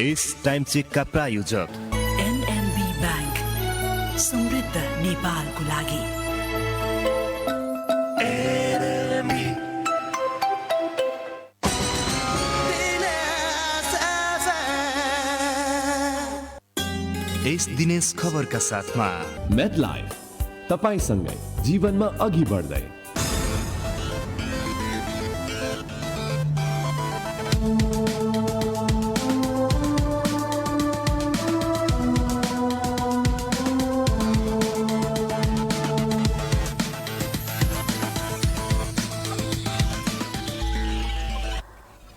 यस time चेकका प्रायोजक NMB bank, समृद्ध नेपालको लागि। यस दिनेश खबरका साथमा मेडलाइफ, तपाईसँगै जीवनमा अघि बढ्दै।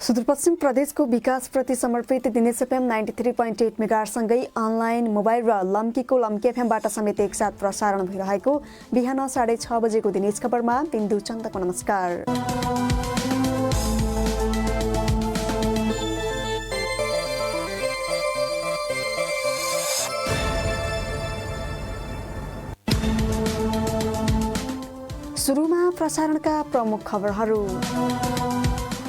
सुदूरपश्चिम प्रदेशको विकासप्रति समर्पित दिनेश एफएम 93.8 मेगाहर्जसँगै अनलाइन, मोबाइल र लम्कीको लम्की एफएमबाट समेत एकसाथ प्रसारण भइरहेको बिहान 6:30 बजेको दिनेश खबरमा बिन्दु चन्दको नमस्कार। सुरुमा प्रसारणका प्रमुख खबरहरू।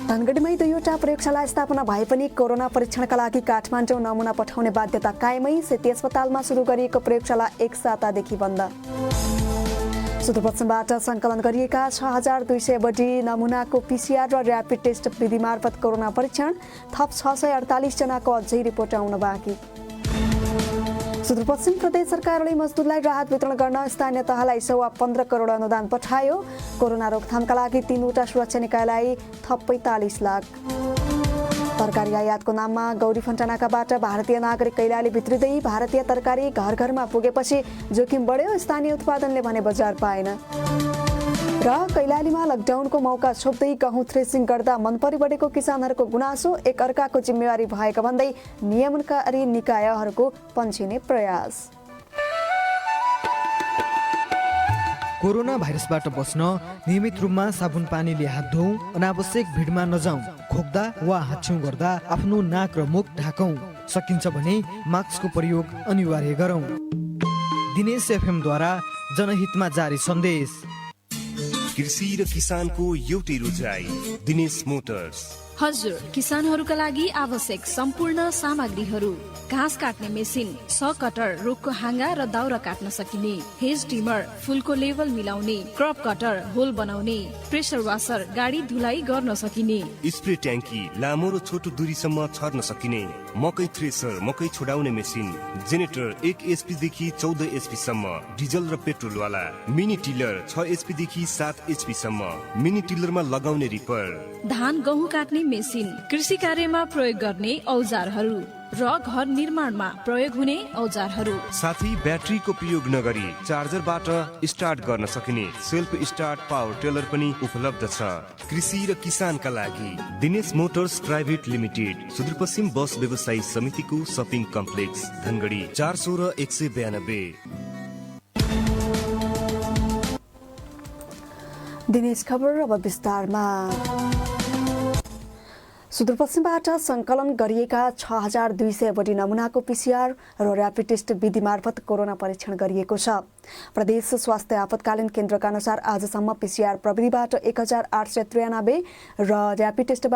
धनगढीमै 2वटा प्रयोगशाला स्थापना भए पनि कोरोना परीक्षणका लागि काठमाडौँ नमुना पठाउने बाध्यता कायमै। सेती अस्पतालमा सुरु गरिएको प्रयोगशाला 1 सातादेखि बन्द। सुदूरपश्चिमबाट सङ्कलन गरिएका 6200 बढी नमुनाको PCR र र्यापिड टेस्ट विधि मार्फत कोरोना परीक्षण। थप 648 जनाको अझै रिपोर्ट आउन बाँकी। सुदूरपश्चिम प्रदेश सरकारले मजदुरलाई राहत वितरण गर्न स्थानीय तहलाई 15 करोड अनुदान पठायो। कोरोना रोकथामका लागि 3वटा सुरक्षा निकायलाई थप 45 लाख। तरकारी आयातको नाममा गौरी फन्टानाकाबाट भारतीय नागरिक कैलाली भित्रिँदै भारतीय तरकारी घर घरमा पुगेपछि जोखिम बढ्यो। स्थानीय उत्पादनले भने बजार पाएन। र कैलालीमा लकडाउनको मौका छोप्दै गहुँ थ्रेसिङ गर्दा मनपरी बढेको किसानहरूको गुनासो। एक अर्काको जिम्मेवारी भएको भन्दै नियमनकारी निकायहरूको पन्छिने प्रयास। कोरोना भाइरसबाट बस्न नियमित रूपमा साबुन पानीले हात धौँ, अनावश्यक भिडमा नजाउँ, खोक्दा वा हाच्छिउँ गर्दा आफ्नो नाक र मुख ढाकौँ, सकिन्छ भने मास्कको प्रयोग अनिवार्य गरौँ। दिनेश एफएमद्वारा जनहितमा जारी सन्देश। कृषि र किसानको एउटै रोजाइ, दिनेश मोटर्स। हजुर, किसानहरूका लागि आवश्यक सम्पूर्ण सामग्रीहरू, घाँस काट्ने मेसिन, स कटर, रुखको हाँगा र दाउरा काट्न सकिने, हेज ट्रिमर, फुलको लेभल मिलाउने, क्रप कटर, होल बनाउने, प्रेसर वासर, गाडी धुलाई गर्न सकिने, स्प्रे ट्याङ्की, लामो र छोटो दूरीसम्म छर्न सकिने, मकै थ्रेसर, मकै छोडाउने मेसिन, जेनेरेटर 1 HP देखि 14 HP सम्म, डिजल र पेट्रोल वाला, मिनी टिलर 6 HP देखि 7 HP सम्म, मिनी टिलरमा लगाउने रिपर, धान गहुँ काट्ने मेसिन, कृषि कार्यमा प्रयोग गर्ने औजारहरू र घर निर्माणमा प्रयोग हुने औजारहरू, साथै ब्याट्रीको प्रयोग नगरी चार्जरबाट स्टार्ट गर्न सकिने सेल्फ स्टार्ट पावर टेलर पनि उपलब्ध छ। कृषि र किसानका लागि Dinesh motors private limited, Sudurpashchim bus व्यवसायी समितिको शपिङ कम्प्लेक्स, धनगढी 416 192। दिनेश खबर अब विस्तारमा। सुदूरपश्चिमबाट सङ्कलन गरिएका 6200 बढी नमुनाको PCR र र्यापिड टेस्ट विधि मार्फत कोरोना परीक्षण गरिएको छ। प्रदेश स्वास्थ्य आपतकालीन केन्द्रका अनुसार आजसम्म PCR प्रविधिबाट 1893 र र्यापिड टेस्ट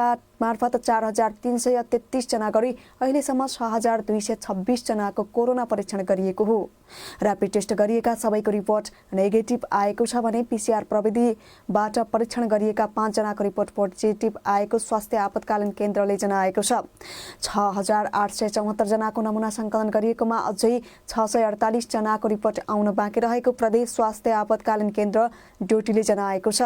मार्फत 4333 जना गरी अहिलेसम्म 6226 जनाको कोरोना परीक्षण गरिएको हो। र्यापिड टेस्ट गरिएका सबैको रिपोर्ट नेगेटिभ आएको छ भने PCR प्रविधिबाट परीक्षण गरिएका 5 जनाको रिपोर्ट पोजिटिभ आएको स्वास्थ्य आपतकालीन केन्द्रले जनाएको छ। 6874 जनाको नमुना सङ्कलन गरिएकोमा अझै 648 जनाको रिपोर्ट आउन बाँकी रहेको प्रदेश स्वास्थ्य आपतकालीन केन्द्र ड्युटीले जनाएको छ।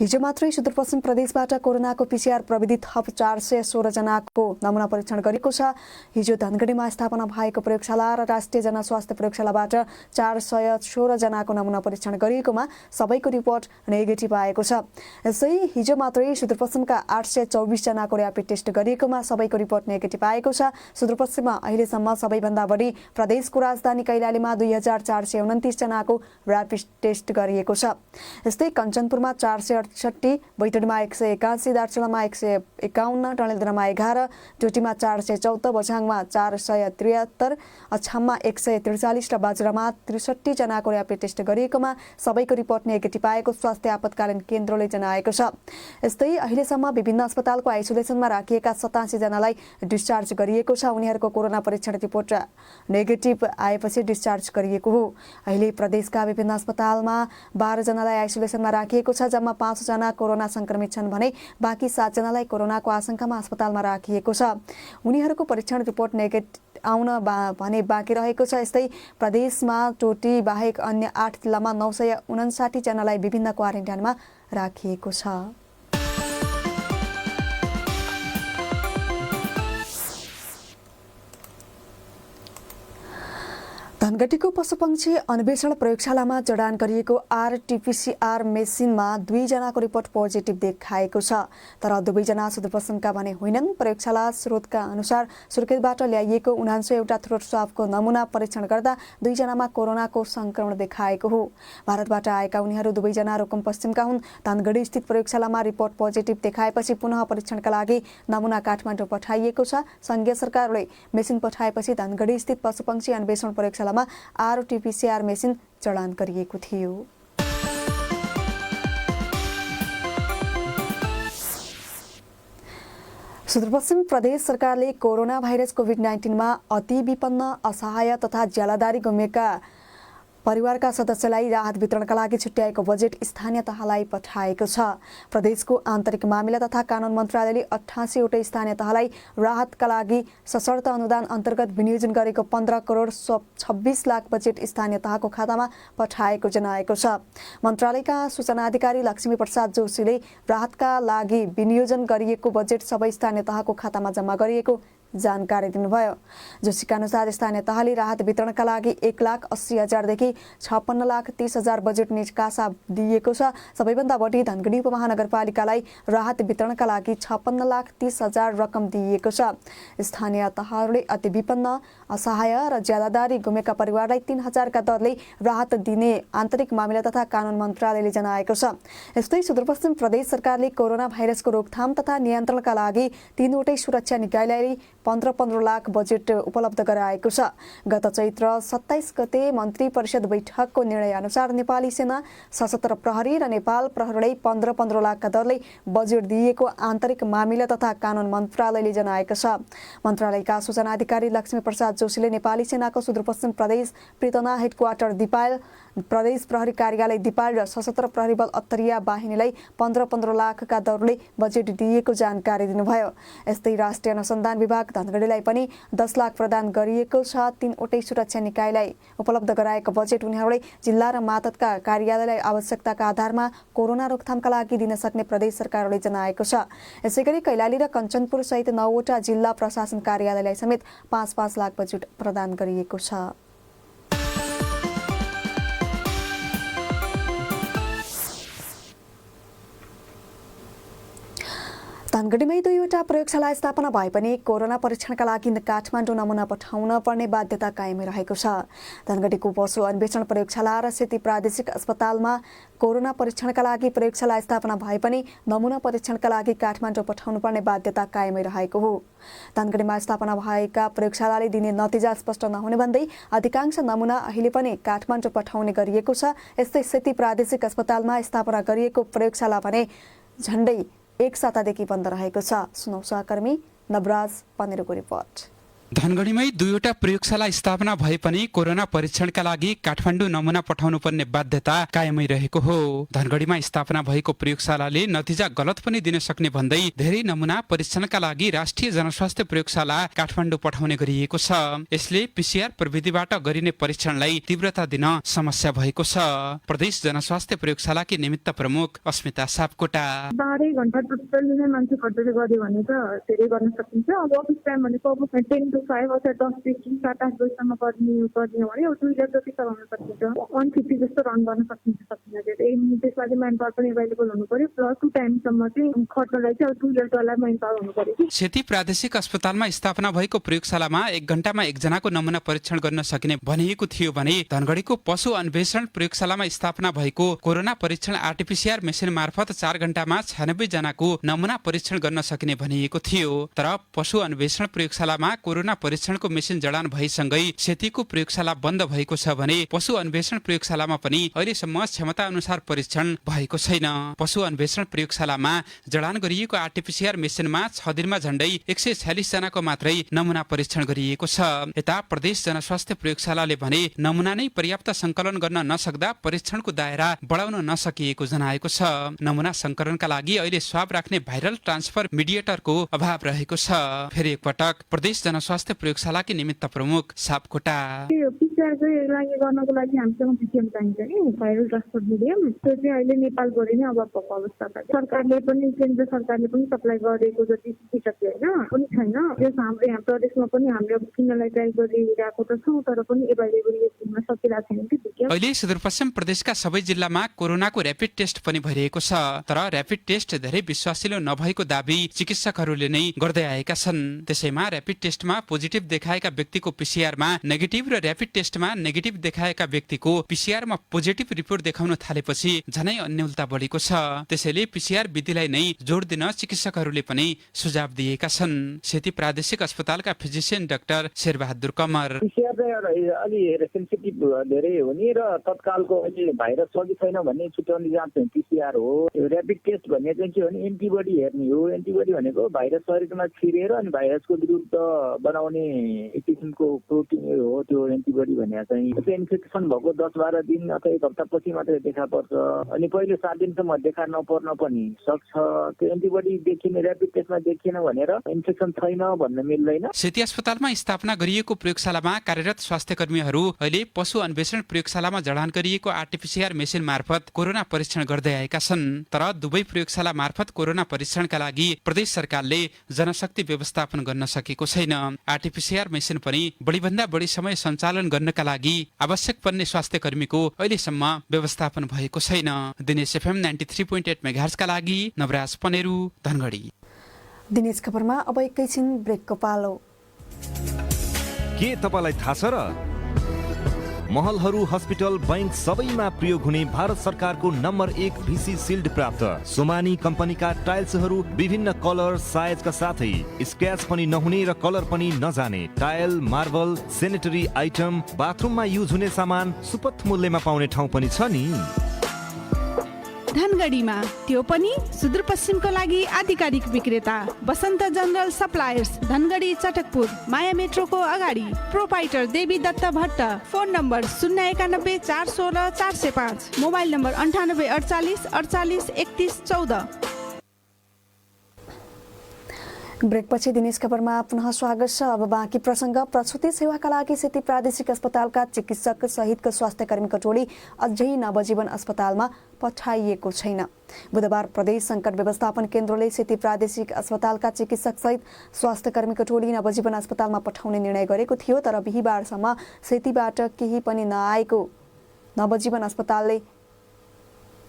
हिजो मात्रै सुदूरपश्चिम प्रदेशबाट कोरोनाको PCR प्रविधि थप 416 जनाको नमुना परीक्षण गरेको छ। हिजो धनगढीमा स्थापना भएको प्रयोगशाला र राष्ट्रिय जनस्वास्थ्य प्रयोगशालाबाट 416 जनाको नमुना परीक्षण गरिएकोमा सबैको रिपोर्ट नेगेटिभ आएको छ। यसै हिजो मात्रै सुदूरपश्चिमका 824 जनाको र्यापिड टेस्ट गरिएकोमा सबैको रिपोर्ट नेगेटिभ आएको छ। सुदूरपश्चिममा अहिलेसम्म सबैभन्दा बढी प्रदेशको राजधानी कैलालीमा 2429 जनाको र्यापिड टेस्ट गरिएको छ। यस्तै कञ्चनपुरमा 438 168, बैतडीमा 181, दार्चुलामा 151, डडेलधुरामा 11, डोटीमा 414, बझाङमा 473, अछाममा 143 र बाजुरामा 63 जनाको र्यापिड टेस्ट गरिएकोमा सबैको रिपोर्ट नेगेटिभ आएको स्वास्थ्य आपतकालीन केन्द्रले जनाएको छ। यस्तै अहिलेसम्म विभिन्न अस्पतालको आइसोलेसनमा राखिएका 87 जनालाई डिस्चार्ज गरिएको छ। उनीहरूको कोरोना परीक्षण रिपोर्ट नेगेटिभ आएपछि डिस्चार्ज गरिएको हो। अहिले प्रदेशका विभिन्न अस्पतालमा 12 जनालाई आइसोलेसनमा राखिएको छ। जम्मा 5 जना कोरोना संक्रमित छन् भने बाँकी 7 जनालाई कोरोनाको आशंकामा अस्पतालमा राखिएको छ। उनीहरूको परीक्षण रिपोर्ट नेगेटिभ आउन भने बाँकी रहेको छ। यस्तै प्रदेशमा टोटी बाहेक अन्य 8 जिल्लामा 959 जनालाई विभिन्न क्वारेन्टाइनमा राखिएको छ। धनगढीको पशुपक्षी अन्वेषण प्रयोगशालामा जडान गरिएको आरटीपीसीआर मेसिनमा 2 जनाको रिपोर्ट पोजिटिभ देखाएको छ। तर 2 जना सुदूरपश्चिमका भने होइनन्। प्रयोगशाला स्रोतका अनुसार सुर्खेतबाट ल्याइएको 79 थ्रोट स्वाबको नमुना परीक्षण गर्दा 2 जनामा कोरोनाको संक्रमण देखाएको हो। भारतबाट आएका उनीहरू 2 जना रुकुम पश्चिमका हुन्। धनगढी स्थित प्रयोगशालामा रिपोर्ट पोजिटिभ देखाएपछि पुनः परीक्षणका लागि नमुना काठमाडौँ पठाइएको छ। संघीय सरकारले मेसिन पठाएपछि धनगढी स्थित पशुपक्षी अन्वेषण प्रयोगशाला आरटीपीसीआर मेसिन जडान गरिएको थियो। सुदूरपश्चिम प्रदेश सरकारले कोरोना भाइरस कोभिड-19 मा अति विपन्न, असहाय तथा ज्यालादारी गुमेका परिवारका सदस्यलाई राहत वितरणका लागि छुट्याएको बजेट स्थानीय तहलाई पठाएको छ। प्रदेशको आन्तरिक मामिला तथा कानुन मन्त्रालयले 88 वटा स्थानीय तहलाई राहतका लागि सशर्त अनुदान अन्तर्गत विनियोजन गरेको 15 करोड 26 लाख बजेट स्थानीय तहको खातामा पठाएको जनाएको छ। मन्त्रालयका सूचना अधिकारी लक्ष्मी प्रसाद जोशीले राहतका लागि विनियोजन गरिएको बजेट सबै स्थानीय तहको खातामा जम्मा गरिएको जानकारी दिनुभयो। जोशीका अनुसार स्थानीय तहले राहत वितरणका लागि 1,80,000 देखि 56,30,000 बजेट निकासा दिएको छ। सबैभन्दा बढी धनगढी उपमहानगरपालिकालाई राहत वितरणका लागि 56,30,000 रकम दिएको छ। स्थानीय तहहरूले अति विपन्न, असहाय र ज्यादादारी गुमेका परिवारलाई 3,000 का दरले राहत दिने आन्तरिक मामिला तथा कानुन मन्त्रालयले जनाएको छ। यस्तै सुदूरपश्चिम प्रदेश सरकारले कोरोना भाइरसको रोकथाम तथा नियन्त्रणका लागि 3 वटै सुरक्षा निकायलाई 15 लाख बजेट उपलब्ध गराएको छ। गत चैत्र 27 गते मन्त्री परिषद बैठकको निर्णय अनुसार नेपाली सेना, सशस्त्र प्रहरी र नेपाल प्रहरीलाई 15 लाखका दरले बजेट दिएको आन्तरिक मामिला तथा कानुन मन्त्रालयले जनाएको छ। मन्त्रालयका सूचना अधिकारी लक्ष्मी प्रसाद जोशीले नेपाली सेनाको सुदूरपश्चिम प्रदेश पृतना हेडक्वार्टर दिपायल, प्रदेश प्रहरी कार्यालय दिपायल र सशस्त्र प्रहरी बल अत्तरिया बाहिनीलाई 15 लाखका दरले बजेट दिएको जानकारी दिनुभयो। यस्तै राष्ट्रिय अनुसन्धान विभाग धनगढीलाई पनि 10 लाख प्रदान गरिएको छ। 3 वटै सुरक्षा निकायलाई उपलब्ध गराएको बजेट उनीहरूले जिल्ला र मातहतका कार्यालयलाई आवश्यकताका आधारमा कोरोना रोकथामका लागि दिन सक्ने प्रदेश सरकारले जनाएको छ। यसैगरी कैलाली र कञ्चनपुर सहित 9 वटा जिल्ला प्रशासन कार्यालयलाई समेत 5-5 लाख बजेट प्रदान गरिएको छ। धनगढीमै 2 वटा प्रयोगशाला स्थापना भए पनि कोरोना परीक्षणका लागि काठमाडौँ नमुना पठाउन पर्ने बाध्यता कायमै रहेको छ। धनगढीको पशु अन्वेषण प्रयोगशाला र सेती प्रादेशिक अस्पतालमा कोरोना परीक्षणका लागि प्रयोगशाला स्थापना भए पनि नमुना परीक्षणका लागि काठमाडौँ पठाउनु पर्ने बाध्यता कायमै रहेको हो। धनगढीमा स्थापना भएका प्रयोगशालाले दिने नतिजा स्पष्ट नहुने भन्दै अधिकांश नमुना अहिले पनि काठमाडौँ पठाउने गरिएको छ। यस्तै सेती प्रादेशिक अस्पतालमा स्थापना गरिएको प्रयोगशाला भने झण्डै 1 सातादेखि बन्द रहेको छ। सुनौ सहकर्मी नवराज पनेरोको रिपोर्ट। धनगढीमै 2 वटा प्रयोगशाला स्थापना भए पनि कोरोना परीक्षणका लागि काठमाडौँ नमुना पठाउनु पर्ने बाध्यता कायमै रहेको हो। धनगढीमा स्थापना भएको प्रयोगशालाले नतिजा गलत पनि दिन सक्ने भन्दै धेरै नमुना परीक्षणका लागि राष्ट्रिय जनस्वास्थ्य प्रयोगशाला काठमाडौँ पठाउने गरिएको छ। यसले पीसीआर प्रविधिबाट गरिने परीक्षणलाई तीव्रता दिन समस्या भएको छ। प्रदेश जनस्वास्थ्य प्रयोगशालाकी निमित्त प्रमुख अस्मिता सापकोटा 12 घण्टा टोटल मान्छे खर्च गर्यो भने त धेरै गर्न सकिन्छ। अब अफिस टाइम भनेको अब 10 to 5 अथवा 10 देखि 7-8 बजीसम्म गर्ने हो भने अब 2 इयर जति चलाउन सकिन्छ 150 जस्तो रन गर्न सकिन्छ त्यसमा चाहिँ म्यान पावर पनि एभाइलेबल हुनु पर्यो प्लस 2 टाइमसम्म चाहिँ खट्नलाई चाहिँ अब 2 इयर वाला म्यान पावर हुनु पर्यो। सेती प्रादेशिक अस्पतालमा स्थापना भएको प्रयोगशालामा 1 घण्टामा 1 जनाको नमुना परीक्षण गर्न सकिने भनिएको थियो भने धनगढीको पशु अन्वेषण प्रयोगशालामा स्थापना भएको कोरोना परीक्षण आरटीपीसीआर मेसिन मार्फत 4 घण्टामा 96 जनाको नमुना परीक्षण गर्न सकिने भनिएको थियो। तर पशु अन्वेषण प्रयोगशालामा कोरोना परीक्षणको मेसिन जडान भएसँगै सेतीको प्रयोगशाला बन्द भएको छ भने पशु अन्वेषण प्रयोगशालामा पनि अहिलेसम्म क्षमता अनुसार परीक्षण भएको छैन। पशु अन्वेषण प्रयोगशालामा जडान गरिएको आरटीपीसीआर मेसिनमा 6 दिनमा झण्डै 146 जनाको मात्रै नमुना परीक्षण गरिएको छ। यता प्रदेश जनस्वास्थ्य प्रयोगशालाले भने नमुना नै पर्याप्त संकलन गर्न नसक्दा परीक्षणको दायरा बढाउन नसकिएको जनाएको छ। नमुना संकलनका लागि अहिले स्वाब राख्ने भाइरल ट्रान्सफर मिडिएटरको अभाव रहेको छ। फेरि एकपटक प्रदेश जनस्वास्थ्य प्रयोगशालाकी निमित्त प्रमुख सापकोटा पीसीआर चाहिँ लागि गर्नको लागि हामीसँग पिसिएम चाहिन्छ नि भाइरल ट्रान्सफर मिडियम त्यो चाहिँ अहिले नेपालभरि नै अभाव भएको अवस्था छ। सरकारले पनि केन्द्र सरकारले पनि सप्लाई गरेको जति किटक हैन पनि छैन। यस हाम्रो यहाँ प्रदेशमा पनि हामीले किन्नलाई ट्राई गरिरहेको त छौं तर पनि एभाइलेबल हुन सकिरहेको छैन कि। अहिले सुदूरपश्चिम प्रदेशका सबै जिल्लामा कोरोनाको र्यापिड टेस्ट पनि भइरहेको छ। तर र्यापिड टेस्ट धेरै विश्वासिलो नभएको दाबी चिकित्सकहरूले नै गर्दै आएका छन्। त्यसैमा र्यापिड टेस्टमा पोजिटिभ देखाएका व्यक्तिको पीसीआरमा नेगेटिभ र र्यापिड टेस्टमा नेगेटिभ देखाएका व्यक्तिको पीसीआरमा पोजिटिभ रिपोर्ट देखाउन थालेपछि झनै अन्यलता बढेको छ। त्यसैले पीसीआर विधिलाई नै जोड दिन चिकित्सकहरूले पनि सुझाव दिएका छन्। सेती प्रादेशिक अस्पतालका फिजिशियन डाक्टर शेरबहादुर कमर पीसीआर चाहिँ अलि सेन्सिटिभ धेरै हो नि र तत्कालको अहिले भाइरस छ कि छैन भन्ने छुट्याउने जाँच चाहिँ पीसीआर हो। र्यापिड टेस्ट भन्ने चाहिँ के हो भने एन्टिबडी हेर्ने हो। एन्टिबडी भनेको भाइरस शरीरमा छिरेर अनि भाइरसको विरुद्ध बनाउने एक किसिमको प्रोटिन हो त्यो एन्टिबडी भन्ने चाहिँ इन्फेक्सन भएको 10-12 दिन अथवा 1 हप्तापछि मात्रै देखा पर्छ अनि पहिले 7 दिनसम्म देखा नपर्न पनि सक्छ। त्यो एन्टिबडी देखिने र्यापिड टेस्टमा देखिएन भनेर इन्फेक्सन छैन भन्न मिल्दैन। सेती अस्पतालमा स्थापना गरिएको प्रयोगशालामा कार्यरत स्वास्थ्य कर्मीहरू अहिले पशु अन्वेषण प्रयोगशालामा जडान गरिएको आरटीपीसीआर मेसिन मार्फत कोरोना परीक्षण गर्दै आएका छन्। तर दुवै प्रयोगशाला मार्फत कोरोना परीक्षणका लागि प्रदेश सरकारले जनशक्ति व्यवस्थापन गर्न सकेको छैन। आरटीपीसीआर मेसिन पनि बढीभन्दा बढी समय सञ्चालन गर्नका लागि आवश्यक पर्ने स्वास्थ्य कर्मीको अहिलेसम्म व्यवस्थापन भएको छैन। दिनेश एफएम 93.8 मेगाहर्जका लागि नवराज पनेरू धनगढी। दिनेश खबरमा अब एकैछिन ब्रेकको पालो। के तपाईलाई थाहा छ र महलहरू हस्पिटल बैंक सबैमा प्रयोग हुने भारत सरकारको नम्बर 1 भिसी सिल्ड प्राप्त सोमानी कम्पनीका टाइल्सहरू विभिन्न कलर साइजका साथै स्क्रैच पनि नहुने र कलर पनि नजाने टाइल मार्बल सेनेटरी आइटम बाथरुममा युज हुने सामान सुपथ मूल्यमा पाउने ठाउँ पनि छ नि धनगढीमा। त्यो पनि सुदूरपश्चिमको लागि आधिकारिक विक्रेता बसन्त जनरल सप्लायर्स धनगढी चटकपुर माया मेट्रोको अगाडि proprietor Devi Dutta Bhatt. Phone number 091 416 405 mobile number 98 48 48 31 14। ब्रेकपछि दिनेश खबरमा पुनः स्वागत छ। अब बाँकी प्रसङ्ग। प्रसुति सेवाका लागि सेती प्रादेशिक अस्पतालका चिकित्सक सहितको स्वास्थ्य कर्मीको टोली अझै नवजीवन अस्पतालमा पठाइएको छैन। बुधबार प्रदेश सङ्कट व्यवस्थापन केन्द्रले सेती प्रादेशिक अस्पतालका चिकित्सक सहित स्वास्थ्य कर्मीको टोली नवजीवन अस्पतालमा पठाउने निर्णय गरेको थियो। तर बिहीबारसम्म सेतीबाट केही पनि नआएको नवजीवन अस्पतालले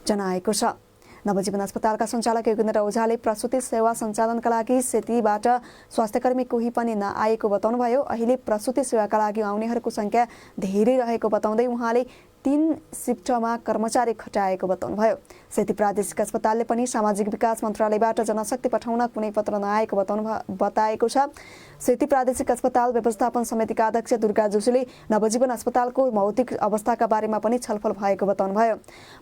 जनाएको छ। नवजीवन अस्पतालका सञ्चालक योगेन्द्र ओझाले प्रसुति सेवा सञ्चालनका लागि सेतीबाट स्वास्थ्यकर्मी कोही पनि नआएको बताउनुभयो। अहिले प्रसुति सेवाका लागि आउनेहरूको सङ्ख्या धेरै रहेको बताउँदै उहाँले 3 शिफ्टमा कर्मचारी खटाएको बताउनुभयो। सेती प्रादेशिक अस्पतालले पनि सामाजिक विकास मन्त्रालयबाट जनशक्ति पठाउन कुनै पत्र नआएको बताएको छ। सेती प्रादेशिक अस्पताल व्यवस्थापन समितिका अध्यक्ष दुर्गा जोशीले नवजीवन अस्पतालको भौतिक अवस्थाका बारेमा पनि छलफल भएको बताउनुभयो।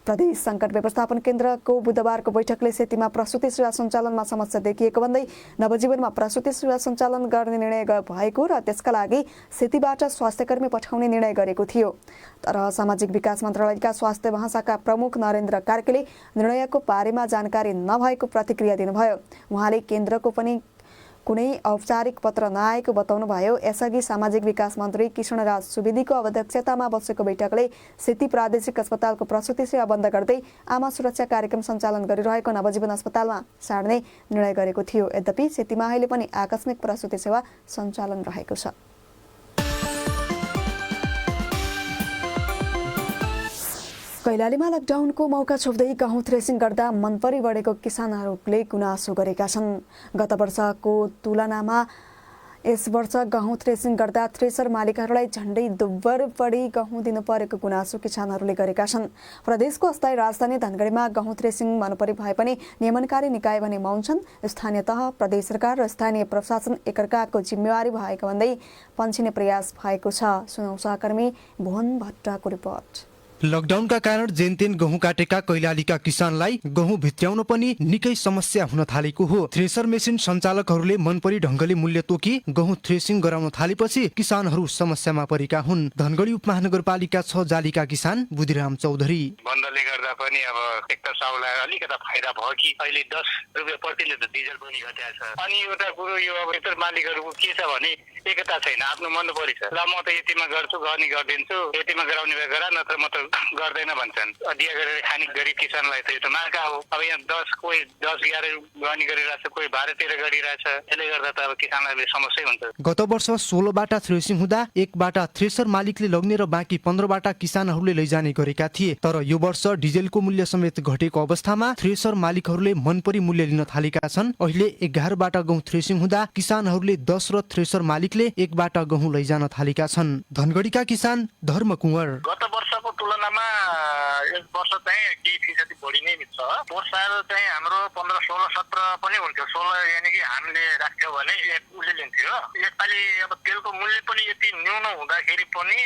प्रदेश सङ्कट व्यवस्थापन केन्द्रको बुधबारको बैठकले सेतीमा प्रसुति सेवा सञ्चालनमा समस्या देखिएको भन्दै नवजीवनमा प्रसुति सेवा सञ्चालन गर्ने निर्णय भएको र त्यसका लागि सेतीबाट स्वास्थ्यकर्मी पठाउने निर्णय गरेको थियो। तर सामाजिक विकास मन्त्रालयका स्वास्थ्य महाशाखा प्रमुख नरेन्द्र कार्कीले निर्णयको बारेमा जानकारी नभएको प्रतिक्रिया दिनुभयो। उहाँले केन्द्रको पनि कुनै औपचारिक पत्र नआएको बताउनुभयो। यसअघि सामाजिक विकास मन्त्री कृष्णराज सुवेदीको अध्यक्षतामा बसेको बैठकले सेती प्रादेशिक अस्पतालको प्रसुति सेवा बन्द गर्दै आमा सुरक्षा कार्यक्रम सञ्चालन गरिरहेको नवजीवन अस्पतालमा सार्ने निर्णय गरेको थियो। यद्यपि सेतीमा अहिले पनि आकस्मिक प्रसुति सेवा सञ्चालन रहेको छ। कैलालीमा लकडाउनको मौका छोप्दै गहुँ थ्रेसिङ गर्दा मनपरी बढेको किसानहरूले गुनासो गरेका छन्। गत वर्षको तुलनामा यस वर्ष गहुँ थ्रेसिङ गर्दा थ्रेसर मालिकहरूलाई झण्डै दुब्बर बढी गहुँ दिनु परेको गुनासो किसानहरूले गरेका छन्। प्रदेशको अस्थायी राजधानी धनगढीमा गहुँ थ्रेसिङ मनपरी भए पनि नियमनकारी निकाय भने मौन छन्। स्थानीय तह, प्रदेश सरकार र स्थानीय प्रशासन एकअर्काको जिम्मेवारी भएको भन्दै पन्छिने प्रयास भएको छ। सुनौ सहकर्मी भुवन भट्टको रिपोर्ट। लकडाउनका कारण जेनतेन गहुँ काटेका कैलालीका किसानलाई गहुँ भित्र्याउन पनि निकै समस्या हुन थालेको हो। थ्रेसर मेसिन सञ्चालकहरूले मनपरी ढंगले मूल्य तोकी गहुँ थ्रेसिङ गराउन थालेपछि किसानहरू समस्यामा परेका हुन्। धनगढी उपमहानगरपालिका 6 जालीका किसान बुद्धिराम चौधरी बन्दले गर्दा पनि अब एक त सबैलाई अलिकता फाइदा भयो कि अहिले 10 रुपैयाँ प्रति लिटर डिजल पनि घटेको छ। अनि एउटा कुरो यो अब थ्रेसर मालिकहरूको के छ भने एकता छैन, आफ्नो मनपरी छ। ल म त यतिमा गर्छु, गर्ने गरिदिन्छु, यतिमा गराउने भए गरा, नत्र म त गर्दैन भन्छन्। दिया गरेर खाने गरिब किसानलाई त यो त मार्का हो। अब यहाँ 10-11 गर्ने गरिरहेछ, कोही 12-13 गरिरहेछ। यसले गर्दा त अब किसानलाई समस्या हुन्छ। गत वर्ष 16 बाटा थ्रेसिङ हुँदा 1 बाटा थ्रेसर मालिकले लग्ने र बाँकी 15 बाटा किसानहरूले लैजाने गरेका थिए। तर यो वर्ष डिजेलको मूल्य समेत घटेको अवस्थामा थ्रेसर मालिकहरूले मनपरी मूल्य लिन थालेका छन्। अहिले 11 बाटा गहुँ थ्रेसिङ हुँदा किसानहरूले 10 र थ्रेसर मालिकले 1 बाटा गहुँ लैजान थालेका छन्। धनगढीका किसान धर्म कुँवर गत वर्षको तुलनामा यस वर्ष चाहिँ केही फीसदी बढी नै छ। पोहोर साल चाहिँ हाम्रो 15, 16, 17 पनि हुन्थ्यो। 16 यानि कि हामीले राख्थ्यौँ भने उसले लिन्थ्यो। यसपालि अब तेलको मूल्य पनि यति न्यून हुँदाखेरि पनि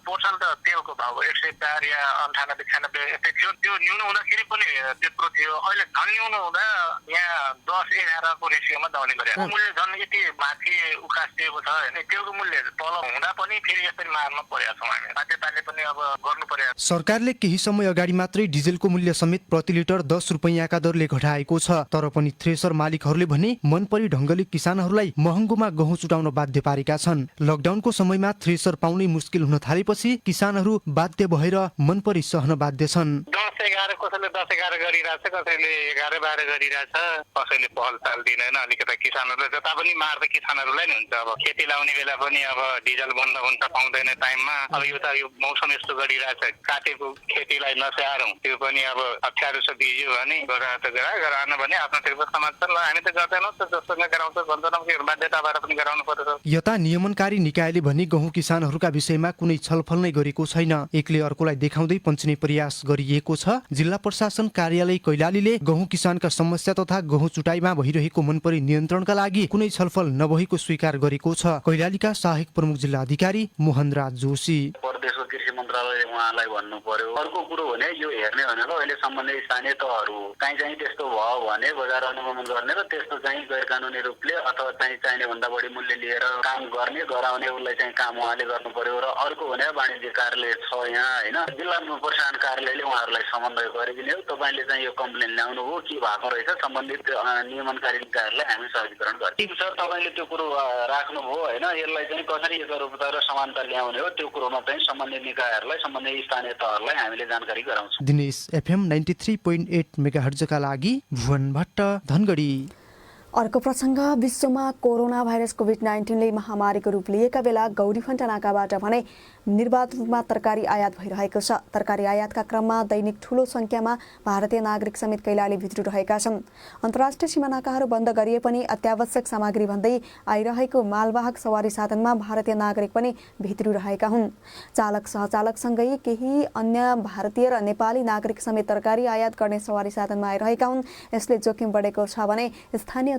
पोहोर साल त तेलको भाउ 104 या 98, 96 यस्तै थियो। त्यो न्यून हुँदाखेरि पनि त्यत्रो थियो। अहिले झन् न्यून हुँदा यहाँ 10-11 को रेसियोमा दाउने गरेको मूल्य झन् यति माथि उकासिएको छ। तेलको मूल्य तल हुँदा पनि फेरि यसरी मारमा परेका छौँ हामी। बाध्यताले पनि अब गर्नु पर्यो। सरकारले केही समय अगाडि मात्रै डिजेलको मूल्य समेत प्रति लिटर 10 रुपैयाँका दरले घटाएको छ। तर पनि थ्रेसर मालिकहरूले भने मनपरी ढंगले किसानहरूलाई महँगोमा गहुँ चुटाउन बाध्य पारेका छन्। लकडाउनको समयमा थ्रेसर पाउनै मुस्किल हुन थालेपछि किसानहरू बाध्य भएर मनपरी सहन बाध्य छन्। 10-11 कसैले 10-11 गरिरहेछ, कसैले 11-12 गरिरहेछ, कसैले पहल चाल दिँदैन। अलिकता किसानहरूले जता पनि मार्दा किसानहरूलाई नै हुन्छ। अब खेती लाउने बेला पनि अब डिजल बन्द हुन्छ, पाउँदैन टाइममा। अब यो त यो मौसम यस्तो गरिरहेछ, काटेको खेतीलाई नस्याहारौँ, त्यो पनि अब अप्ठ्यारो छ। बिज्यो भने गराएन भने आफ्नो तिर्को समाज छ। ल हामी त गर्दैनौँ त, जस्तो नगराउँछ भन्छौँ, त्यो बाध्यता भएर पनि गराउनु पर्छ। यता नियमनकारी निकायले भने गहुँ किसानहरूका विषयमा कुनै छलफल नै गरेको छैन। एकले अर्कोलाई देखाउँदै पन्छिने प्रयास गरिएको छ। जिल्ला प्रशासन कार्यालय कैलालीले गहुँ किसानका समस्या तथा गहुँ चुटाइमा भइरहेको मनपरी नियन्त्रणका लागि कुनै छलफल नभएको स्वीकार गरेको छ। कैलालीका सहायक प्रमुख जिल्ला अधिकारी मोहनराज जोशी प्रदेशको कृषि मन्त्रालयले उहाँलाई भन्नु पर्यो। अर्को कुरो भने यो हेर्ने भनेको अहिले सम्बन्धित स्थानीय तहहरू चाहिँ त्यस्तो भयो भने बजार अनुगमन गर्ने र त्यस्तो चाहिँ गैर कानुनी रूपले अथवा चाहिने भन्दा बढी मूल्य लिएर काम गर्ने गराउने उसलाई चाहिँ काम उहाँले गर्नु पर्यो। र अर्को भने वाणिज्य कार्यालय छ यहाँ होइन, जिल्ला प्रशासन कार्यालयले उहाँहरूलाई समन्वय गरिदिने हो। तपाईँले चाहिँ यो कम्प्लेन ल्याउनु हो, के भएको रहेछ, सम्बन्धित नियमनकारी निकायहरूलाई हामी सहजीकरण गर्छौँ। ठिक छ, तपाईँले त्यो कुरो राख्नुभयो होइन, यसलाई चाहिँ कसरी एकरूपता र समानता ल्याउने हो त्यो कुरोमा चाहिँ सम्बन्धित निकायहरूलाई, सम्बन्धित स्थानीय तहहरूलाई हामीले जानकारी गराउँछौँ। दिनेश FM 93.8 मेगाहर्जका लागि भुवन भट्ट, धनगढी। अर्को प्रसङ्ग, विश्वमा कोरोना भाइरस कोभिड-19ले महामारीको रूप लिएका बेला गौरीफन्टा नाकाबाट भने निर्बाध रूपमा तरकारी आयात भइरहेको छ। तरकारी आयातका क्रममा दैनिक ठूलो संख्यामा भारतीय नागरिक समेत कैलाली भित्रिरहेका छन्। अन्तर्राष्ट्रिय सीमा नाकाहरू बन्द गरिए पनि अत्यावश्यक सामग्री भन्दै आइरहेको मालवाहक सवारी साधनमा भारतीय नागरिक पनि भित्रिरहेका हुन्। चालक सहचालकसँगै केही अन्य भारतीय र नेपाली नागरिक समेत तरकारी आयात गर्ने सवारी साधनमा आइरहेका हुन्। यसले जोखिम बढेको छ भने स्थानीय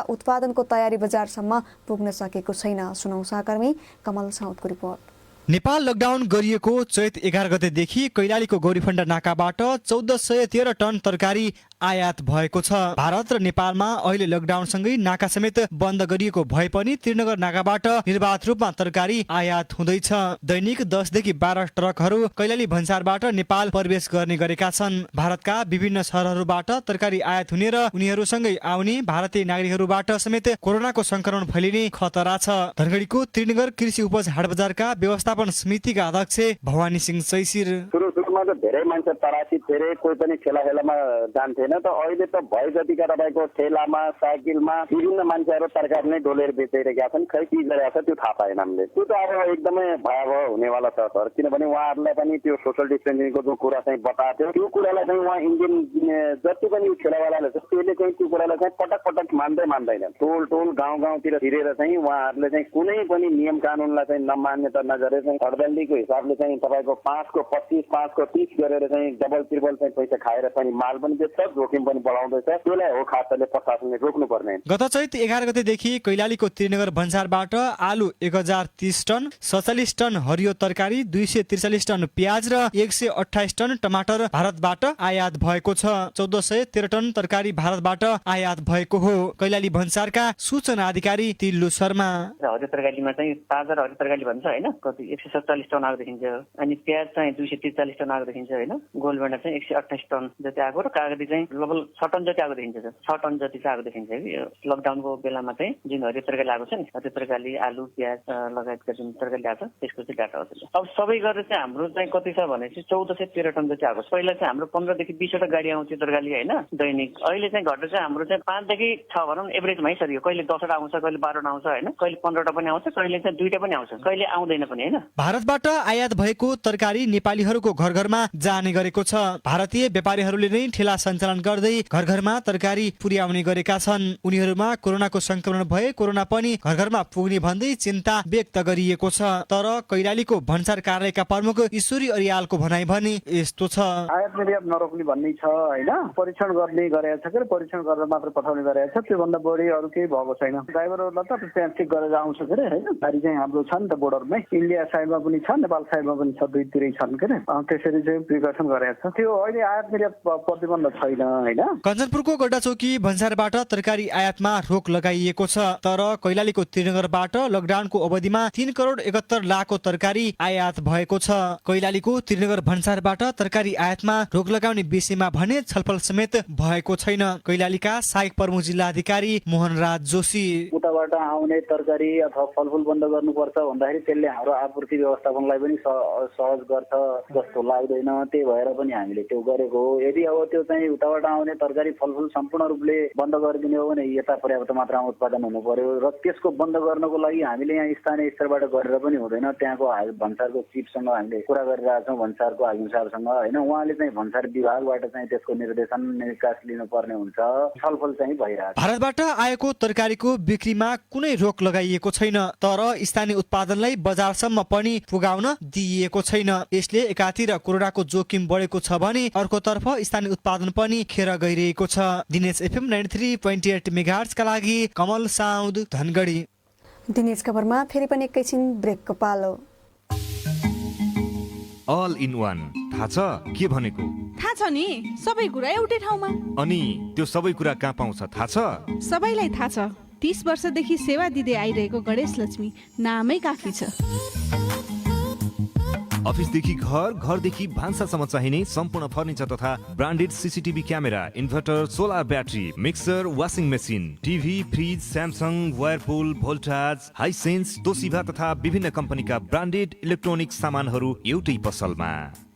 उत्पादनको तयारी बजारसम्म पुग्न सकेको छैन। सुनौ सहकर्मी कमल साउदको रिपोर्ट। नेपाल लकडाउन गरिएको चैत 11 गतेदेखि कैलालीको गौरीफन्टा नाकाबाट 1413 टन तरकारी आयात भएको छ। भारत र नेपालमा अहिले लकडाउनसँगै नाका समेत बन्द गरिएको भए पनि त्रिनगर नाकाबाट निर्बाध रूपमा तरकारी आयात हुँदैछ। दैनिक 10 देखि 12 ट्रकहरू कैलाली भन्सारबाट नेपाल प्रवेश गर्ने गरेका छन्। भारतका विभिन्न शहरहरूबाट तरकारी आयात हुने र उनीहरूसँगै आउने भारतीय नागरिकहरूबाट समेत कोरोनाको संक्रमण फैलिने खतरा छ। धनगढीको त्रिनगर कृषि उपज हाट बजारका व्यवस्थापन समितिका अध्यक्ष भवानी सिंह चैसिर सुरुमा त धेरै मान्छे तरासी धेरै कोही पनि ठेलामा जान्थेन त अहिले त भए जतिका तपाईँको ठेलामा साइकलमा विभिन्न मान्छेहरू तरकारी नै डोलेर बेचिरहेका छन्। खै के गरिरहेको छ त्यो थाहा पाएन हामीले। त्यो त अब एकदमै भयावह हुनेवाला छ सर, किनभने उहाँहरूलाई पनि त्यो सोसल डिस्टेन्सिङको जो कुरा चाहिँ बताएको थियो त्यो कुरालाई चाहिँ उहाँ इन्डियन जति पनि ठेलावालाले छ त्यसले चाहिँ त्यो कुरालाई चाहिँ पटक पटक मान्दैन। टोल गाउँतिर हिँडेर चाहिँ उहाँहरूले चाहिँ कुनै पनि नियम कानुनलाई चाहिँ नमान्यता नगरेर चाहिँ हडबन्दीको हिसाबले चाहिँ तपाईँको 5 को 25 5 को 30 गरेर चाहिँ डबल ट्रिपल चाहिँ पैसा खाएर पनि माल पनि बेच्छ, जोखिम पनि बढाउँदैछ। त्यसलाई हो खासले प्रशासनले रोक्नु पर्ने। गत चैत 11 गतेदेखि कैलालीको त्रिनगर भन्सारबाट आलु 1030 टन, 47 टन हरियो तरकारी, 243 टन प्याज र 128 टन टमाटर भारतबाट आयात भएको छ। 1413 टन तरकारी भारतबाट आयात भएको हो। कैलाली भन्सारका सूचना अधिकारी तिल्लु शर्मा हरियो तरकारीमा चाहिँ ताजा हरियो तरकारी भन्छ हैन, कति 147 टन आएको देखिन्छ। अनि प्याज चाहिँ 243 टन आएको देखिन्छ हैन। गोलभेन्डा चाहिँ 128 टन जति आएको र कागती चाहिँ लगभग 6 टन जति आएको देखिन्छ। 6 टन जति चाहिँ आएको देखिन्छ कि लकडाउनको बेलामा चाहिँ जुन हरियो तरकारी आएको छ नि, हरियो तरकारी आलु प्याज लगायतका जुन तरकारी आएको छ त्यसको चाहिँ डाटा हो। अब सबै गरेर चाहिँ हाम्रो चाहिँ कति छ भनेपछि 1413 टन जति आएको छ। पहिला चाहिँ हाम्रो 15 देखि 20 वटा गाडी आउँथ्यो तरकारी हैन दैनिक। अहिले चाहिँ घटेर चाहिँ हाम्रो चाहिँ 5 देखि 6 भनौँ एभरेजमै सरियो। कहिले 10 वटा आउँछ, कहिले 12 वटा आउँछ हैन, कहिले 15 वटा पनि आउँछ, कहिले चाहिँ 2 टा पनि आउँछ, कहिले आउँदैन पनि हैन। भारतबाट आयात भएको तरकारी नेपालीहरूको घर घरमा जाने गरेको छ। भारतीय व्यापारीहरूले नै ठेला सञ्चालन गर्दै घर घरमा तरकारी पुर्याउने गरेका छन्। उनीहरूमा कोरोनाको संक्रमण भए कोरोना पनि घर घरमा पुग्ने भन्दै चिन्ता व्यक्त गरिएको छ। तर कैलालीको भन्सार कार्यालयका प्रमुख ईश्वरी अरियालको भनाइ भने यस्तो छ। आयात निर्यात नरोक्ने भन्ने छ हैन, परीक्षण गर्ने गरेको छ कि परीक्षण गरेर मात्र पठाउने गरेको छ। त्योभन्दा बढी अरू केही भएको छैन। ड्राइभरहरूलाई त त्यहाँ चेक गरेर आउँछ के हैन। गाडी चाहिँ हाम्रो छ नि त बोर्डरमै, इन्डिया साइडमा पनि छ, नेपाल साइडमा पनि छ, दुईतिरै छन् के। त्यसरी चाहिँ प्रिकसन गरेको छ। त्यो अहिले आयात निर्यात प्रतिबन्ध छैन हैन। कञ्चनपुरको गड्डाचौकी भन्सारबाट तरकारी आयातमा रोक लगाइएको छ। तर कैलालीको त्रिनगरबाट लकडाउनको अवधिमा 3 करोड 71 लाखको तरकारी आयात भएको छ। कैलालीको त्रिनगर भन्सारबाट तरकारी आयातमा रोक लगाउने विषयमा भने छलफल समेत भएको छैन। कैलालीका सहायक प्रमुख जिल्ला अधिकारी मोहनराज जोशी उताबाट आउने तरकारी अथवा फलफुल बन्द गर्नुपर्छ भन्दाखेरि त्यसले हाम्रो आपूर्ति व्यवस्थापनलाई पनि सहज गर्छ जस्तो लाग्दैन। त्यही भएर पनि हामीले त्यो गरेको हो। यदि अब त्यो चाहिँ उताबाट आउने तरकारी फलफुल सम्पूर्ण रूपले बन्द गरिदिने हो भने यता पर्याप्त मात्रामा उत्पादन हुनु पर्यो र त्यसको बन्द गर्नको लागि हामीले यहाँ स्थानीय स्तरबाट गरेर पनि हुँदैन। त्यहाँको भन्सारको चिफसँग हामीले कुरा गरिरहेका छौँ, भन्सारको हाकिम साहबसँग हैन। उहाँले चाहिँ भन्सार विभागबाट चाहिँ त्यसको निर्देशन निकास लिनुपर्ने हुन्छ। छलफल चाहिँ भइरहेको छ। भारतबाट आएको तरकारीको बिक्रीमा कुनै रोक लगाइएको छैन। तर स्थानीय उत्पादनलाई बजारसम्म पनि पुगाउन दिइएको छैन। यसले एकातिर कोरोनाको जोखिम बढेको छ भने अर्कोतर्फ स्थानीय उत्पादन पनि खेर गइरहेको छ। दिनेश FM 93.8 मेगाहर्ट्जका लागि कमल साउद धनगढी। दिनेश खबरमा फेरि पनि एकैछिन ब्रेकको पालो। अल इन वान थाहा छ के भनेको? थाहा छ नि, सबै कुरा एउटै ठाउँमा। अनि त्यो सबै कुरा कहाँ पाउँछ थाहा छ? सबैलाई थाहा छ। 30 वर्षदेखि सेवा दिँदै आइरहेको गणेश लक्ष्मी नामै काफी छ। अफिसदेखि घर, घरदेखि भान्सासम्म चाहिने सम्पूर्ण फर्निचर तथा branded CCTV camera, inverter, solar battery, mixer, washing machine, TV, fridge, Samsung, Whirlpool, Voltas, Hisense, Toshiba तथा विभिन्न कम्पनीका ब्रान्डेड इलेक्ट्रोनिक सामानहरू एउटै पसलमा।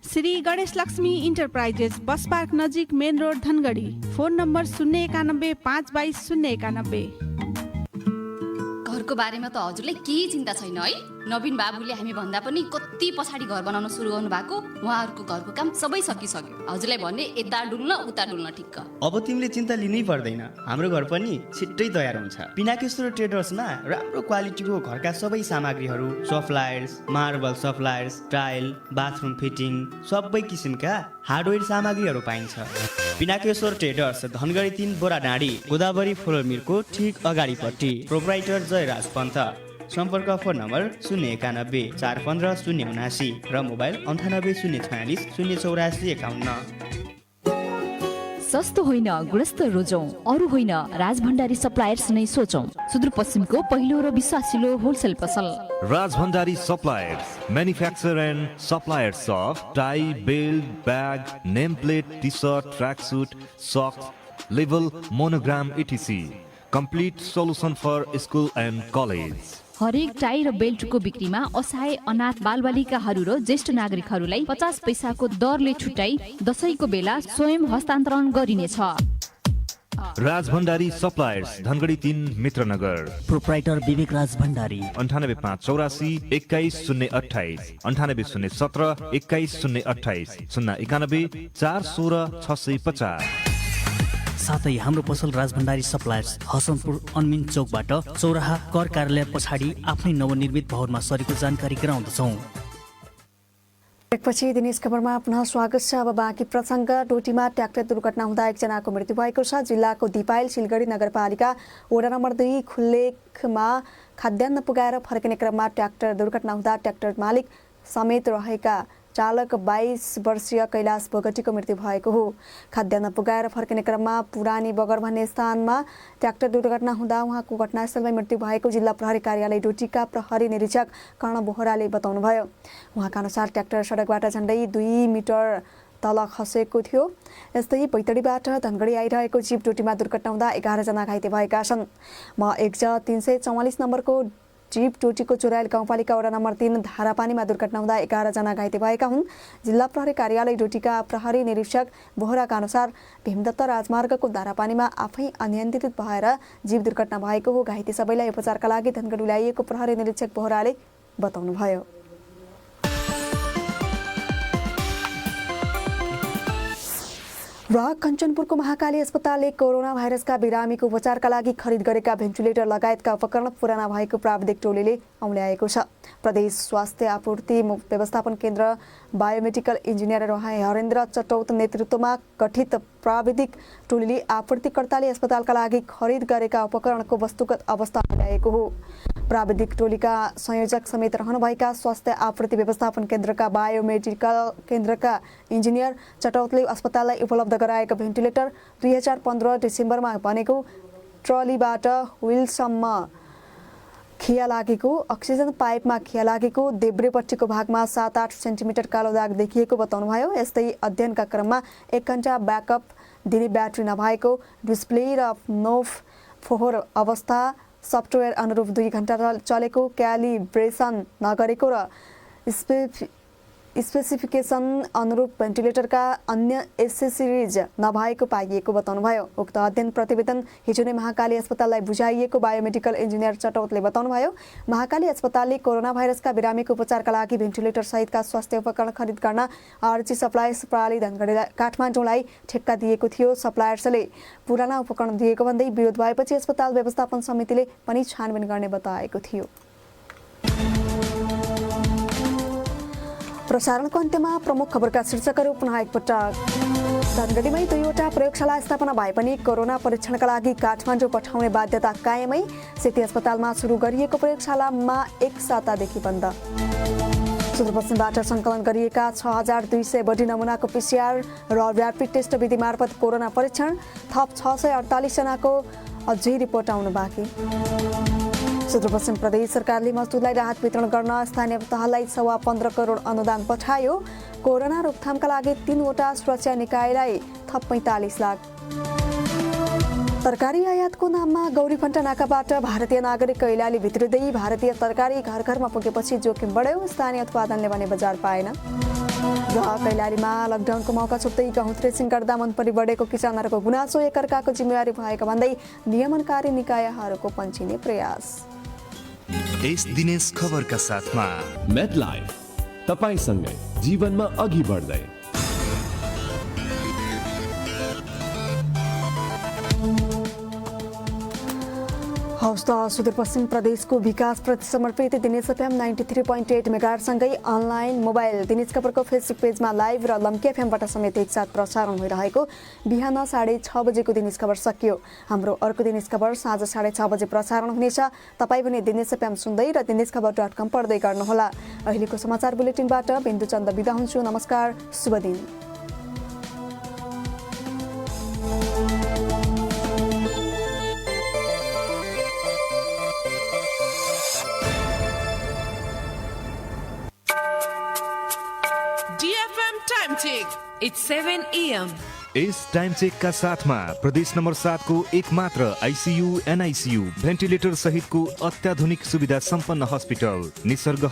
Shri Ganesh Laxmi enterprises, bus park नजिक, main road, Dhangadhi. Phone number 091 522 091। घरको बारेमा त हजुरलाई केही चिन्ता छैन है। नवीन बाबुले हामी भन्दा पनि कति पछाडि घर बनाउन सुरु गर्नु भएको। उहाँहरूको घरको काम सबै सकिसक्यो। हजुरलाई भन्ने यता डुल्न उता डुल्न ठिक्क। अब तिमीले चिन्ता लिनै पर्दैन। हाम्रो घर पनि छिट्टै तयार हुन्छ। पिनाकेश्वर ट्रेडर्समा राम्रो क्वालिटीको घरका सबै सामग्रीहरू, सफ्लायर्स, मार्बल सफ्लायर्स, टाइल, बाथरुम फिटिङ, सबै किसिमका हार्डवेयर सामग्रीहरू पाइन्छ। पिनाकेश्वर ट्रेडर्स, धनगढी 3 बोरा डाँडी, गोदावरी फ्लोर मिलको ठीक अगाडिपट्टि। प्रोप्राइटर जयराज पन्त। सम्पर्क फोन नम्बर 091 415 079 र मोबाइल 98 046 084 51। सस्तो होइन गुणस्तर रोजौं, अरू होइन राजभण्डारी सप्लायर्स नै सोचौं। सुदूरपश्चिमको पहिलो र विश्वासिलो होलसेल पसल Rajbhandari suppliers, manufacture and suppliers of tie, belt, bag, name plate, t shirt, track suit, socks, label, monogram etc. Complete solution for school and college. हरेक टाई र बेल्टको बिक्रीमा असहाय अनाथ बालबालिकाहरू र ज्येष्ठ नागरिकहरूलाई 50 पैसाको दरले छुट्याई दशैंको बेला स्वयं हस्तान्तरण गरिनेछ। राजभण्डारी सप्लायर्स, धनगढी 3, मित्रनगर। प्रोप्राइटर विवेक राज भण्डारी, 9858 21028, 9807 21028, 091 416 650। साथै हाम्रो पसल राजभण्डारी सप्लायर्स हसनपुर अनमिन चौकबाट चौराहा कर कार्यालय पछाडि आफ्नै नवनिर्मित भवनमा सरेको जानकारी गराउँदछौँ। एकपछि दिनेश खबरमा पुनः स्वागत छ। अब बाँकी प्रसङ्ग। डोटीमा ट्र्याक्टर दुर्घटना हुँदा एकजनाको मृत्यु भएको छ। जिल्लाको दिपायल सिलगढी नगरपालिका वडा नम्बर 2 खुल्लेकमा खाद्यान्न पुगाएर फर्किने क्रममा ट्र्याक्टर दुर्घटना हुँदा ट्र्याक्टर मालिक समेत रहेका चालक 22 वर्षीय कैलाश बोगटीको मृत्यु भएको हो। खाद्यान्न पुगाएर फर्किने क्रममा पुरानी बगर भन्ने स्थानमा ट्र्याक्टर दुर्घटना हुँदा उहाँको घटनास्थलमै मृत्यु भएको जिल्ला प्रहरी कार्यालय डोटीका प्रहरी निरीक्षक कर्ण बोहराले बताउनुभयो। उहाँका अनुसार ट्र्याक्टर सडकबाट झण्डै 2 मिटर तल खसेको थियो। यस्तै बैतडीबाट धनगढी आइरहेको जीप डोटीमा दुर्घटना हुँदा 11 जना घाइते भएका छन्। 344 नम्बरको जीप डोटीको चुरायल गाउँपालिका वडा नम्बर 3 धारापानीमा दुर्घटना हुँदा 11 जना घाइते भएका हुन्। जिल्ला प्रहरी कार्यालय डोटीका प्रहरी निरीक्षक बोहराका अनुसार भीमदत्त राजमार्गको धारापानीमा आफै अनियन्त्रित भएर जीप दुर्घटना भएको हो। घाइते सबैलाई उपचारका लागि धनगढी ल्याइएको प्रहरी निरीक्षक बोहराले बताउनुभयो। र कञ्चनपुरको महाकाली अस्पतालले कोरोना भाइरसका बिरामीको उपचारका लागि खरिद गरेका भेन्टिलेटर लगायतका उपकरण पुराना भएको प्राविधिक टोलीले औल्याएको छ। प्रदेश स्वास्थ्य आपूर्ति व्यवस्थापन केन्द्र बायोमेडिकल इन्जिनियर हरेन्द्र चटौत नेतृत्वमा गठित प्राविधिक टोलीले आपूर्तिकर्ताले अस्पतालका लागि खरिद गरेका उपकरणको वस्तुगत अवस्था औल्याएको हो। प्राविधिक टोलीका संयोजक समेत रहनुभएका स्वास्थ्य आपूर्ति व्यवस्थापन केन्द्रका बायोमेडिकल केन्द्रका इन्जिनियर चटौतले अस्पताललाई उपलब्ध गराएको भेन्टिलेटर 2015 डिसेम्बरमा बनेको ट्रलीबाट व्हीलसम्म खिया लागेको, अक्सिजन पाइपमा खिया लागेको, देब्रेपट्टिको भागमा 7-8 सेन्टिमिटर कालो दाग देखिएको बताउनुभयो। यस्तै अध्ययनका क्रममा 1 घण्टा ब्याकअप दिने ब्याट्री नभएको, डिस्प्ले र नोफ फोहोर अवस्था, सफ्टवेयर अनुरूप 2 घण्टा चलेको, क्यालिब्रेसन नगरेको र स्पेसिफिकेसन अनुरूप भेन्टिलेटरका अन्य एसेसरिज नभएको पाइएको बताउनुभयो। उक्त अध्ययन प्रतिवेदन हिजो नै महाकाली अस्पताललाई बुझाइएको बायोमेडिकल इन्जिनियर चटौतले बताउनुभयो। महाकाली अस्पतालले कोरोना भाइरसका बिरामीको उपचारका लागि भेन्टिलेटर सहितका स्वास्थ्य उपकरण खरिद गर्न आरजी सप्लायर्स प्रणाली धनगढी काठमाडौँलाई ठेक्का दिएको थियो। सप्लायर्सले पुराना उपकरण दिएको भन्दै विरोध भएपछि अस्पताल व्यवस्थापन समितिले पनि छानबिन गर्ने बताएको थियो। प्रसारणको अन्त्यमा प्रमुख खबरका शीर्षकहरू पुनः एकपटक। धनगढीमै 2वटा प्रयोगशाला स्थापना भए पनि कोरोना परीक्षणका लागि काठमाडौँ पठाउने बाध्यता कायमै। सेती अस्पतालमा सुरु गरिएको प्रयोगशालामा 1 सातादेखि बन्द। सुदूरपश्चिमबाट सङ्कलन गरिएका 6200 बढी नमुनाको PCR र र्यापिड टेस्ट विधि मार्फत कोरोना परीक्षण। थप 648 जनाको अझै रिपोर्ट आउनु बाँकी। सुदूरपश्चिम प्रदेश सरकारले मजदुरलाई राहत वितरण गर्न स्थानीय तहलाई 15.25 करोड अनुदान पठायो। कोरोना रोकथामका लागि 3वटा सुरक्षा निकायलाई थप 45 लाख। तरकारी आयातको नाममा गौरीफन्टा नाकाबाट भारतीय नागरिक कैलाली भित्रिँदै भारतीय तरकारी घर घरमा पुगेपछि जोखिम बढ्यो। स्थानीय उत्पादनले भने बजार पाएन। र कैलालीमा लकडाउनको मौका छुट्दै गहुँ थ्रेसिङ गर्दा मनपरी बढेको किसानहरूको गुनासो एकअर्काको जिम्मेवारी भएको भन्दै नियमनकारी निकायहरूको पन्छिने प्रयास। यस दिनेश खबरका साथमा मेडलाइफ, तपाईसँगै जीवनमा अघि बढ्दै। हवस् त सुदूरपश्चिम प्रदेशको विकासप्रति समर्पित दिनेश एफएम 93.8 मेगाहर्जसँगै अनलाइन मोबाइल दिनेश खबरको फेसबुक पेजमा लाइभ र लम्की एफएमबाट समेत एकसाथ प्रसारण भइरहेको बिहान 6:30 बजेको दिनेश खबर सकियो। हाम्रो अर्को दिनेश खबर साँझ 6:30 बजे प्रसारण हुनेछ। तपाईँ पनि दिनेश एफएम सुन्दै र दिनेशखबर.com पढ्दै गर्नुहोला। अहिलेको समाचार बुलेटिनबाट बिन्दु चन्द बिदा हुन्छु। नमस्कार, शुभ दिन। It's 7 a.m. Is time check का साथमा प्रदेश नम्बर 7 को एक मात्र आइसियू एनआइसियू भेन्टिलेटर सहितको अत्याधुनिक सुविधा सम्पन्न हस्पिटल निसर्ग